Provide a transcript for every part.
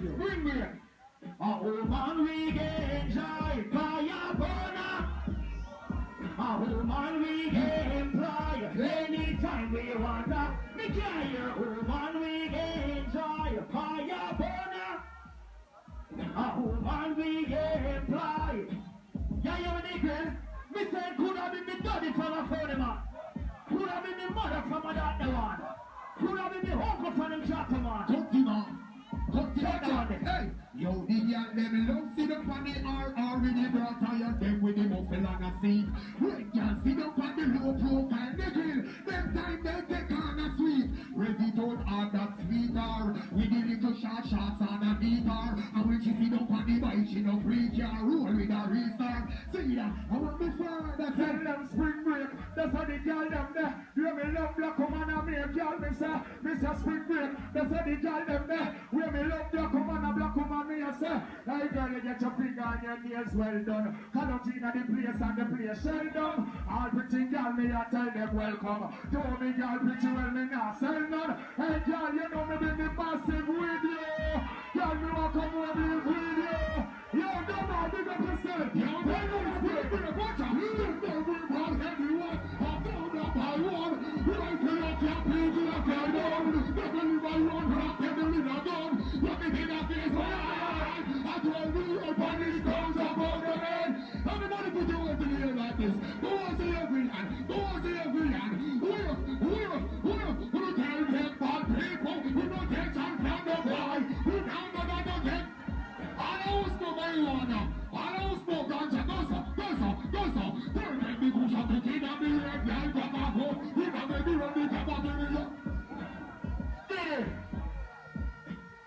you. Bring me in. A woman we get enjoy, fire burner. A woman we get employ, anytime we want to. Me can hear woman we get enjoy, fire burner. A woman we get employ. Yeah, you're Negril. Me said could have been me daddy from a phone man. Could have been me mother from a that one. Could have been me uncle from them chapter man. Cut him on. Cut him on. Hey! Yo, the girl them love sit up on the R already brought tired them with the muffle on a seat. When girl sit up on the low profile Negril, them time they take on a sweet. Ready to add that sweeter with the little short shots on a guitar. And when she sit up on the bike, she no freak ya roll with a restart. See ya, I want the further. Tell them spring break. That's how the girl them there. You me love black woman and me a girl me say spring break. That's how the girl them there. We me love black woman and black woman me a say. Hey girl, you get your finger on your nails well done. Kalonji in the place and the place shell done. All pretty girl me a tell them welcome. Do me girl pretty well me not sell none. Hey girl, you know me bring the massive with you. Girl me want come over live with you. Yo, don't know big up yourself. Yo, don't know spring break. Watch out. You know we want everyone. I found up by one. Right to your cap, please to your cap down. Never leave my run, rock every little gun. Look me in the face, I told you your punish comes above the head. Everybody put your hands in the air like this. Go on, say every hand. Go on, say every hand. We don't take bad people. We don't take some from the boy. We don't get. I don't smoke marijuana. I don't smoke ganja. Go so. Don't make me push up the kid and be red like tobacco. You can make me run the tobacco in the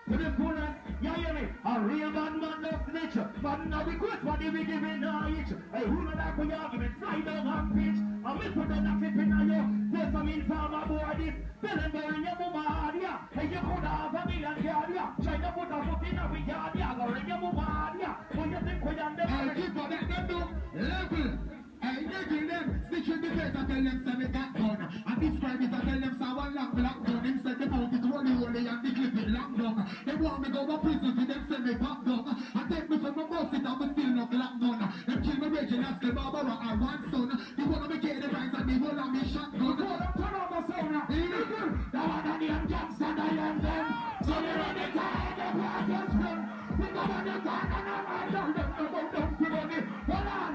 to the fullest, you hear me? A real man no snitch. But no request what they be giving each. Hey, who know that for your argument? Fly down and pitch. I'm in for the flipping on you. There's some informer boy this. Tell them they're in your mama hard, yeah. Hey, you could have a million yard, yeah. Try to put a foot in a yard, yeah. Go in your mama hard, yeah. When you think we're on the hey, keep on that do level. Hey, Negril them, stitch in the face, I tell them send me that gun. And describe it, I tell them say one long black gun. Him said the mouth it rolly and the clip it long down. They want me go to prison for them send me pop down. And take me from my bus it and me still no black gun. Them kill me raging as the Barbara or one son. They want me get the rights and the whole of me shotgun. Turn on the sound now. The one of them Johnson I am them. So they run the time, the parties run. We go on the time and I don't them about them to money. Hold on,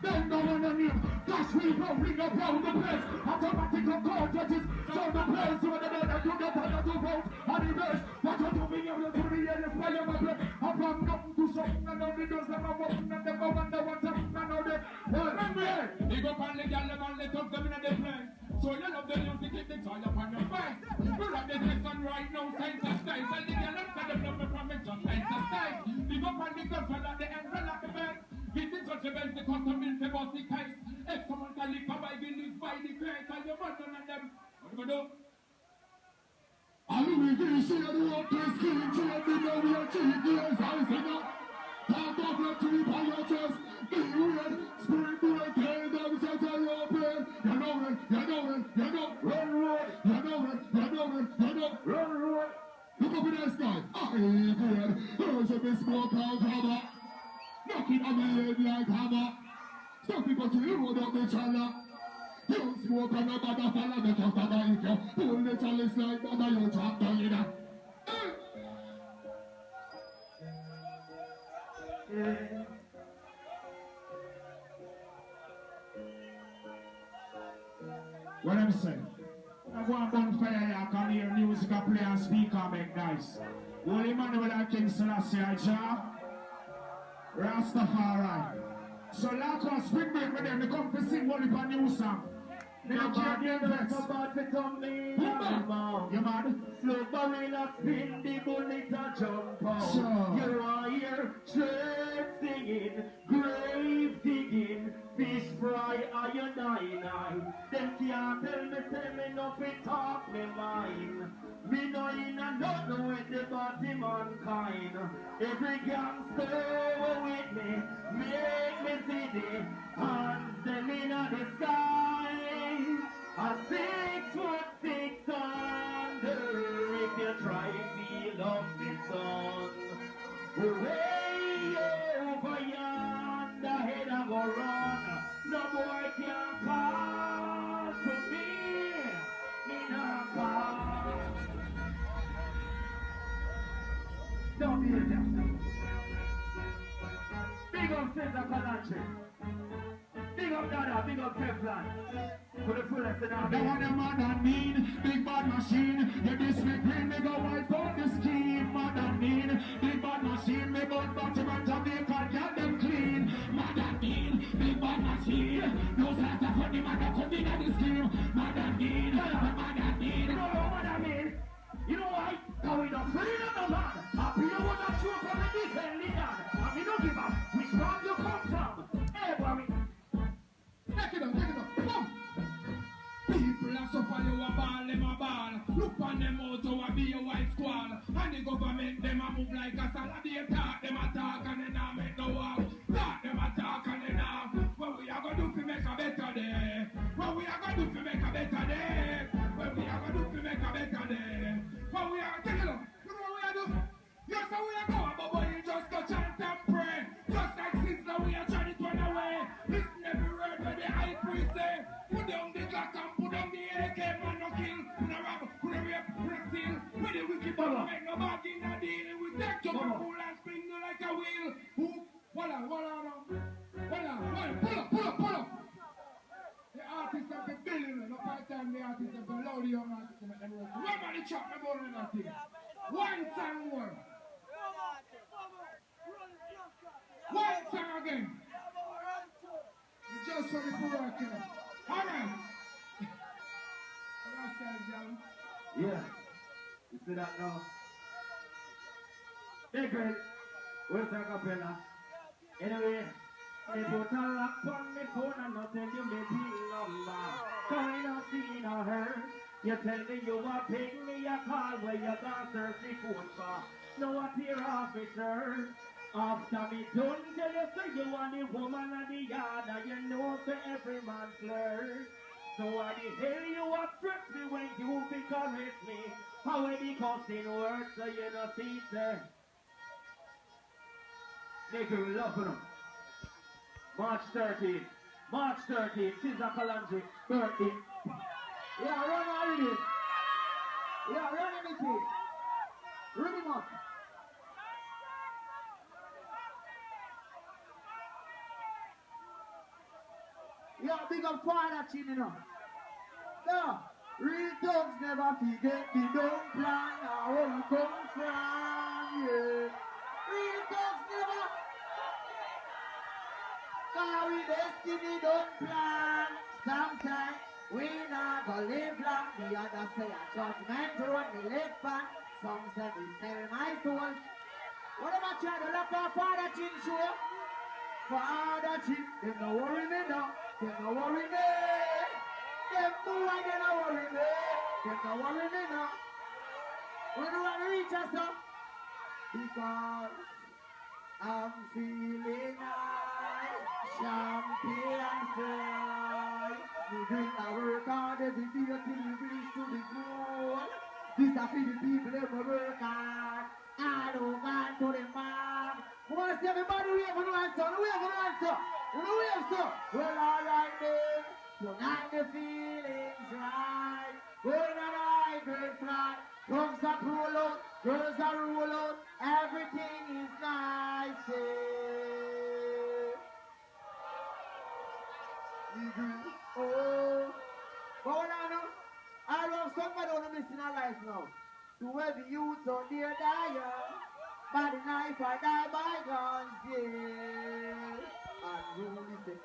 don't know what I mean. Gosh, we don't bring up round the place. Automatic of court judges. So the place where the man that you get on the two votes. And the best. What you do being able to be here is why you're my blood. I'm from nothing to something and only does them a woman and them a wonder what something and all that. Well, remember. Big up on the gal, them and let up them in the place. So you love the music, keep the toy up on your face. We rap the section right now, center stage. And the gal up to the love me from it just center stage. Big up on the godfather, the emperor like the best. Get in such a belt, the custom built for boss the case. If someone can live by beliefs by the crate, and you must none of them. What do you do? I'm going to see the road to skin, to the know we are cheap, yes, I say that. Talk of the tree by your chest, be weird, spirit break, tell them set a rope in. You know it, run road, run road. Look up in the sky, I ain't good, there's a bit smoke out hammer. Knocking on the head like hammer. Some people to you road up the chala. You smoke on a bad fella, they just a if you pull the chalice like that, and you drop down in a. What I'm saying? I go on bonfire, you can hear music, play and speak and make nice. Holy Manuel and King Selassie, Jah. Rastafari. So like us, spring break with them, they come to sing one of a new song. They don't care the vex. You mad? Slow barrel spin, the bullet a jump out. You are here, straight singing, grave digging, fish fry, iodine. Them can't tell me, say me nothing talk me mind. Me no in and don't know with the body mankind. Every gangster with me, make me see the hands them in the sky. A 6'6" under. If you try to feel of the sun. Don't be here. Big up Sizzla Kalonji. Big up Dada, big up Teflon. For the fullest in our They want a man and mean, big bad machine. You disrespect me, me go wipe out the scheme. Mad and mean, big bad machine. Me burn bottom and Jamaica, get them clean. Mad and mean, big bad machine. No sense of funny man, I come in at the scheme. Mad and mean, mad and mean. You know what I mean? You know why? Cause we don't freedom no man. Happy you wanna show from the different leader. And we don't give up which part you come from. Hey, boy. Take it up, come. People are suffer, you a ball, them a ball. Look on them out, you a be a white squall. And the government, them a move like a salad. They talk, them a talk, and they not make no walk. Talk, them a talk, and they not. What we are gonna do to make a better day? What we are gonna do to make a better day? What we are gonna do to make a better day? What we are, take it up. You know what we are doing? Yes, how we are going, but boy, you just go chant and pray. Just like Sizzla, we are trying to run away. Listen every word where the high priest say. Put down the Glock and put down the AK, man, no kill. Put a rob, put a rape, put a steal. With the wicked man, make no bargain, no deal. We take your pool and spin you like a wheel. Who? Pull up. The artists have been building, no part time the artists have been loud, the young artists have been working. Remember the chop, I'm going that thing. One song more. One song again. You just want it to work, you know. Alright. Yeah. You see that now? Negril. Where's the capella? Anyway, me put a lock on me phone and not tell you me pin number. So I don't see no hurt. You tell me you are paying me a call where you got search the phone for. No a tear off me shirt. After me done tell you say you want the woman of the yard and you know for every man flirt. So why the hell you a stress me when you be caress me? How when the cussing words so you don't see it? Nigga, love them. March 13th, Sizzla Kalonji birthday. Yeah, run already. Yeah, run anything. Run him up. Yeah, big up Father Chin, you know. No, real dogs never forget the don't plan or where we come from, yeah. Real dogs never. Cause we destiny don't plan. Sometimes we not gonna live long. The other say a judgment road we live back. Some say we sell my soul. What am I trying to look for Father Chin show? Father Chin, they no worry me now. They no worry me. Them boy, they no worry me. They no worry me now. We don't want to reach us up. Because I'm feeling high. Champion fly. We drink our work hard every day till we reach to the goal. This is for the people that work hard. I don't want to the mark. We want to see everybody wave on the answer. Wave on the answer. Wave, sir. Well, alright then. Tonight the feeling's right. Going on a high grade flight. Drums are roll out. Girls are roll out. Everything is nice. Oh, but what I know, I love somebody on the missing a life now. To every youth on their dire, by the knife I die by guns, yeah. And really say,